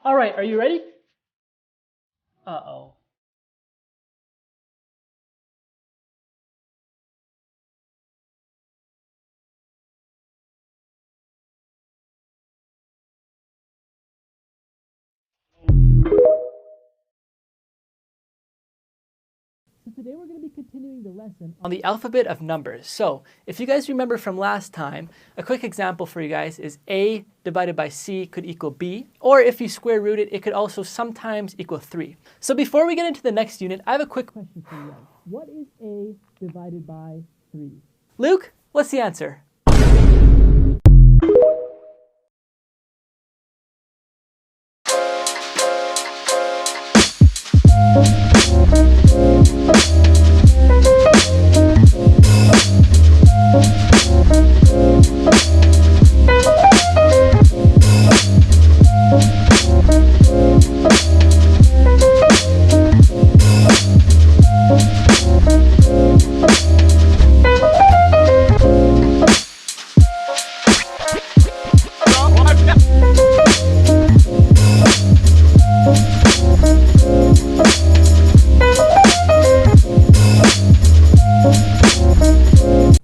All right, are you ready? Uh-oh. So today we're going to be continuing the lesson on the alphabet of numbers. So if you guys remember from last time, a quick example for you guys is A divided by C could equal B, or if you square root it, it could also sometimes equal 3. So before we get into the next unit, I have a quick question for you guys. What is A divided by 3? Luke, what's the answer?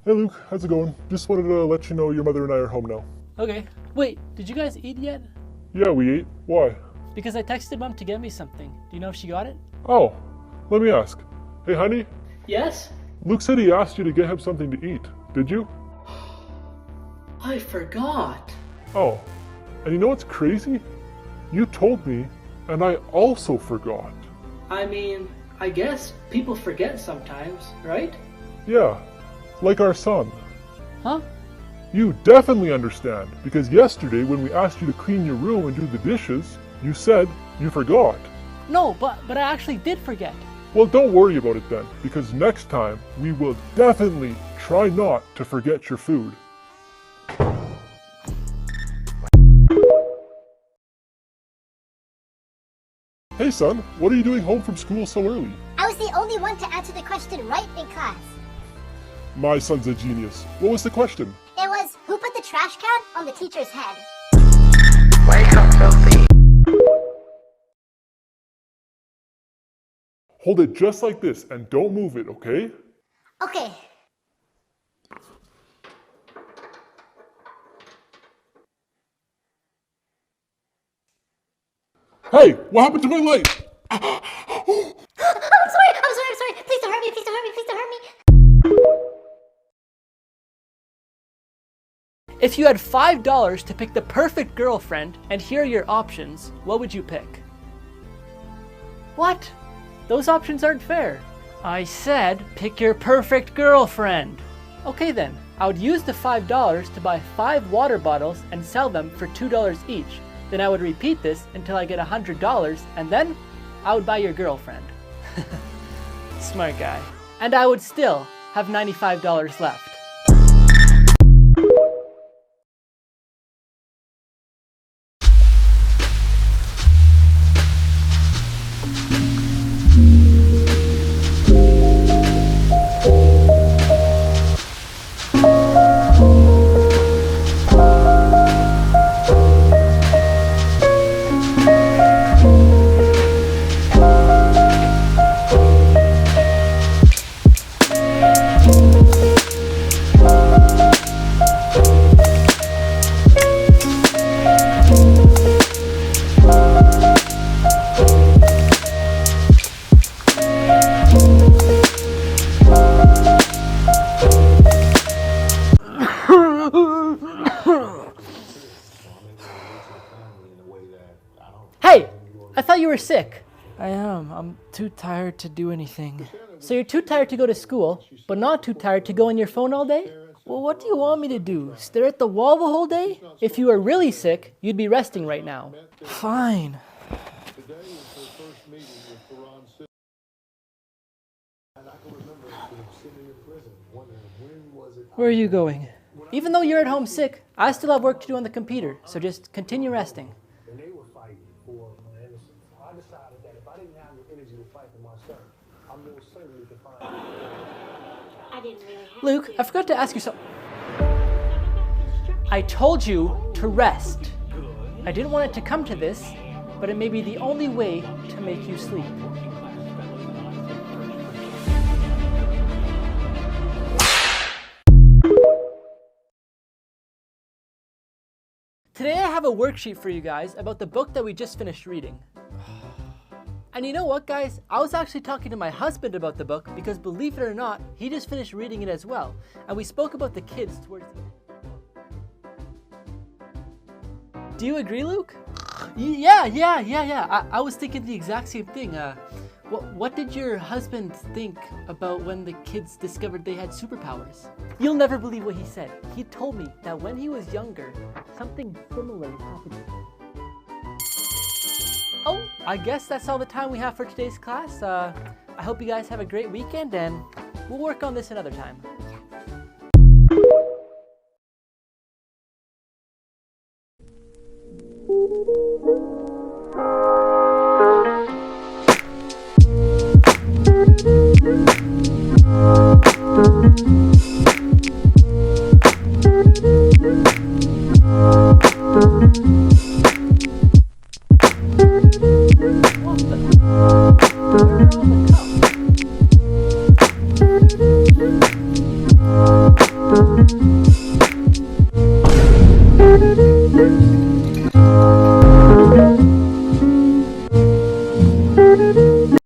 Hey Luke, how's it going? Just wanted to let you know your mother and I are home now. Okay. Wait, did you guys eat yet? Yeah, we ate. Why? Because I texted Mom to get me something. Do you know if she got it? Oh, let me ask. Hey honey, Yes? Luke said he asked you to get him something to eat. Did you? I forgot. Oh, and you know what's crazy? You told me, and I also forgot. I mean, I guess people forget sometimes, right? Yeah, like our son. Huh? You definitely understand, because yesterday when we asked you to clean your room and do the dishes, you said you forgot. No, but I actually did forget. Well, don't worry about it then, because next time we will definitely try not to forget your food. Hey son, what are you doing home from school so early? I was the only one to answer the question right in class. My son's a genius. What was the question? It was, who put the trash can on the teacher's head? Wake up, filthy. Hold it just like this and don't move it, okay? Okay. Hey, what happened to my light? I'm sorry. Please don't hurt me. Please don't hurt me. If you had $5 to pick the perfect girlfriend and here are your options, what would you pick? What? Those options aren't fair. I said pick your perfect girlfriend. Okay then, I would use the $5 to buy 5 water bottles and sell them for $2 each. Then I would repeat this until I get $100 and then I would buy your girlfriend. Smart guy. And I would still have $95 left. Hey! I thought you were sick. I am. I'm too tired to do anything. So you're too tired to go to school, but not too tired to go on your phone all day? Well, what do you want me to do? Stare at the wall the whole day? If you were really sick, you'd be resting right now. Fine. Where are you going? Even though you're at home sick, I still have work to do on the computer, so just continue resting. And they were fighting for my innocence. I decided that if I didn't have the energy to fight for myself, I'm more certainly to find. I didn't really have Luke, I forgot to ask you something. I told you to rest. I didn't want it to come to this, but it may be the only way to make you sleep. Today I have a worksheet for you guys about the book that we just finished reading. And you know what, guys? I was actually talking to my husband about the book because, believe it or not, he just finished reading it as well. And we spoke about the kids towards the end. Do you agree, Luke? Yeah. I was thinking the exact same thing. What did your husband think about when the kids discovered they had superpowers? You'll never believe what he said. He told me that when he was younger, something similar happened. Oh, I guess that's all the time we have for today's class. I hope you guys have a great weekend, and we'll work on this another time.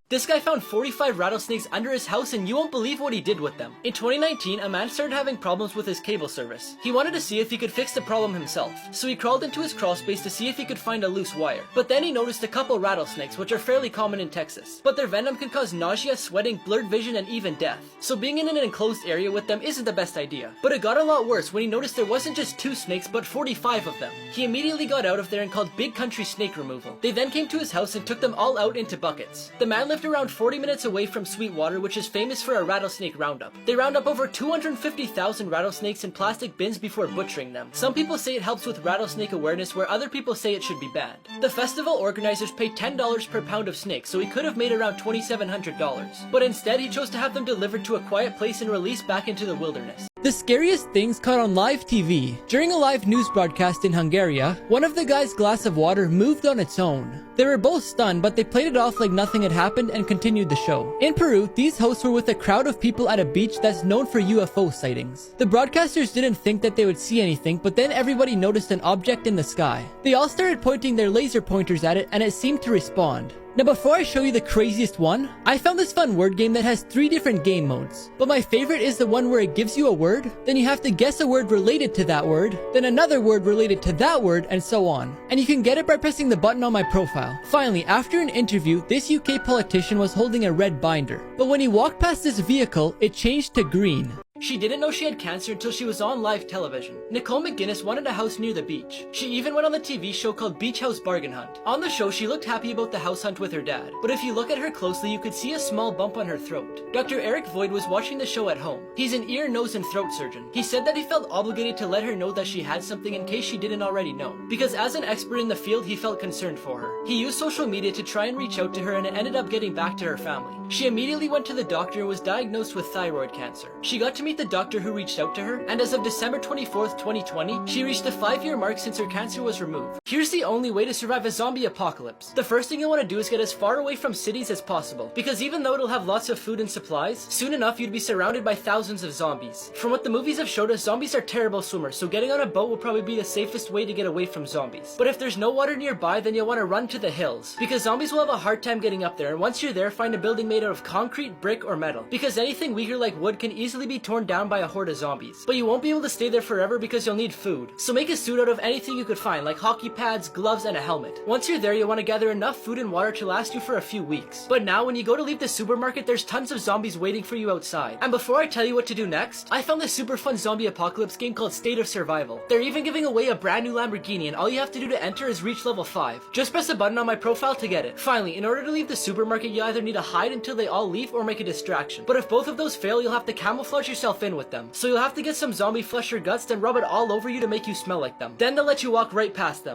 This guy found 45 rattlesnakes under his house, and you won't believe what he did with them. In 2019, a man started having problems with his cable service. He wanted to see if he could fix the problem himself, so he crawled into his crawl space to see if he could find a loose wire. But then he noticed a couple rattlesnakes, which are fairly common in Texas. But their venom can cause nausea, sweating, blurred vision, and even death. So being in an enclosed area with them isn't the best idea. But it got a lot worse when he noticed there wasn't just 2 snakes, but 45 of them. He immediately got out of there and called Big Country Snake Removal. They then came to his house and took them all out into buckets. The man lived around 40 minutes away from Sweetwater, which is famous for a rattlesnake roundup. They round up over 250,000 rattlesnakes in plastic bins before butchering them. Some people say it helps with rattlesnake awareness, where other people say it should be banned. The festival organizers paid $10 per pound of snakes, so he could have made around $2,700. But instead, he chose to have them delivered to a quiet place and released back into the wilderness. The scariest things caught on live TV. During a live news broadcast in Hungary, one of the guy's glass of water moved on its own. They were both stunned, but they played it off like nothing had happened and continued the show. In Peru, these hosts were with a crowd of people at a beach that's known for UFO sightings. The broadcasters didn't think that they would see anything, but then everybody noticed an object in the sky. They all started pointing their laser pointers at it, and it seemed to respond. Now before I show you the craziest one, I found this fun word game that has 3 different game modes. But my favorite is the one where it gives you a word, then you have to guess a word related to that word, then another word related to that word, and so on. And you can get it by pressing the button on my profile. Finally, after an interview, this UK politician was holding a red binder. But when he walked past this vehicle, it changed to green. She didn't know she had cancer until she was on live television. Nicole McGuinness wanted a house near the beach. She even went on the TV show called Beach House Bargain Hunt. On the show, she looked happy about the house hunt with her dad. But if you look at her closely, you could see a small bump on her throat. Dr. Eric Void was watching the show at home. He's an ear, nose, and throat surgeon. He said that he felt obligated to let her know that she had something in case she didn't already know. Because as an expert in the field, he felt concerned for her. He used social media to try and reach out to her, and it ended up getting back to her family. She immediately went to the doctor and was diagnosed with thyroid cancer. She got to meet the doctor who reached out to her, and as of December 24th, 2020, she reached the 5-year mark since her cancer was removed. Here's the only way to survive a zombie apocalypse. The first thing you want to do is get as far away from cities as possible, because even though it'll have lots of food and supplies, soon enough you'd be surrounded by thousands of zombies. From what the movies have showed us, zombies are terrible swimmers, so getting on a boat will probably be the safest way to get away from zombies. But if there's no water nearby, then you'll want to run to the hills, because zombies will have a hard time getting up there, and once you're there, find a building made out of concrete, brick, or metal, because anything weaker like wood can easily be torn down by a horde of zombies. But you won't be able to stay there forever because you'll need food. So make a suit out of anything you could find, like hockey pads, gloves, and a helmet. Once you're there, you'll want to gather enough food and water to last you for a few weeks. But now when you go to leave the supermarket, there's tons of zombies waiting for you outside. And before I tell you what to do next, I found this super fun zombie apocalypse game called State of Survival. They're even giving away a brand new Lamborghini, and all you have to do to enter is reach level 5. Just press a button on my profile to get it. Finally, in order to leave the supermarket, you either need to hide until they all leave or make a distraction. But if both of those fail, you'll have to camouflage yourself in with them. So you'll have to get some zombie flesh or guts, then rub it all over you to make you smell like them. Then they'll let you walk right past them.